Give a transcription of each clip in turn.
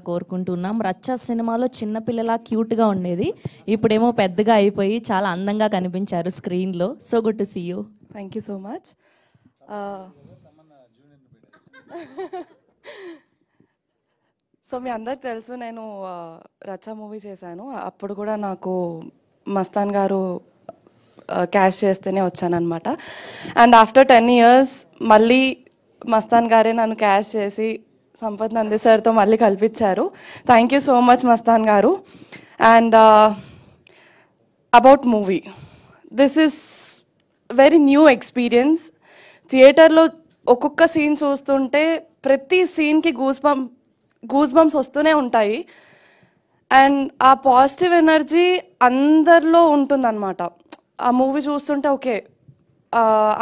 కోరుకుంటున్నాం. రచ్చ సినిమాలో చిన్నపిల్లలా క్యూట్గా ఉండేది, ఇప్పుడేమో పెద్దగా అయిపోయి చాలా అందంగా కనిపించారు స్క్రీన్లో. So good to see you. Thank you so much. So మీ అందరికి తెలుసు నేను రచ్చ మూవీ చేశాను. అప్పుడు కూడా నాకు మస్తాన్ గారు క్యాష్ చేస్తేనే వచ్చానమాట. అండ్ ఆఫ్టర్ 10 years మళ్ళీ మస్తాన్ గారే నన్ను క్యాష్ చేసి సంపత్ నంది సార్తో మళ్ళీ కల్పించారు. Thank you so much Mastan గారు. And about movie, this is very new experience. థియేటర్లో ఒక్కొక్క సీన్ చూస్తుంటే ప్రతి సీన్కి గూస్ బంప్స్ వస్తూనే ఉంటాయి. అండ్ ఆ పాజిటివ్ ఎనర్జీ అందరిలో ఉంటుందన్నమాట. ఆ మూవీ చూస్తుంటే ఓకే,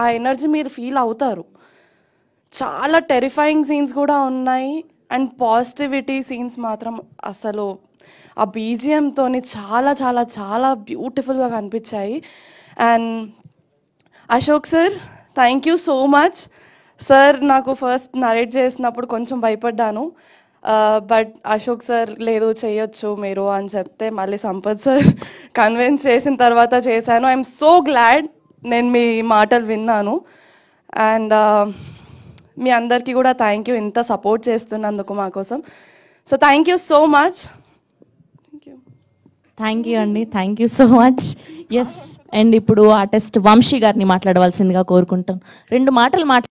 ఆ ఎనర్జీ మీరు ఫీల్ అవుతారు. చాలా టెరిఫైయింగ్ సీన్స్ కూడా ఉన్నాయి. అండ్ పాజిటివిటీ సీన్స్ మాత్రం అసలు ఆ బీజిఎంతో చాలా చాలా చాలా బ్యూటిఫుల్గా కనిపించాయి. And Ashok sir, thank you so much sir. నాకు ఫస్ట్ నరేట్ చేసినప్పుడు కొంచెం భయపడ్డాను, బట్ అశోక్ సార్ లేదు చేయొచ్చు మీరు అని చెప్తే మళ్ళీ సంపత్ సార్ కన్విన్స్ చేసిన తర్వాత చేశాను. ఐఎమ్ సో గ్లాడ్ నేను మీ మాటలు విన్నాను. అండ్ మీ అందరికీ కూడా థ్యాంక్ యూ ఇంత సపోర్ట్ చేస్తున్నందుకు మా కోసం. So thank you so much. Thank you అండి, thank you so much. Yes, and ఇప్పుడు ఆర్టిస్ట్ వంశీ గారిని మాట్లాడవలసిందిగా కోరుకుంటాం. 2 మాటలు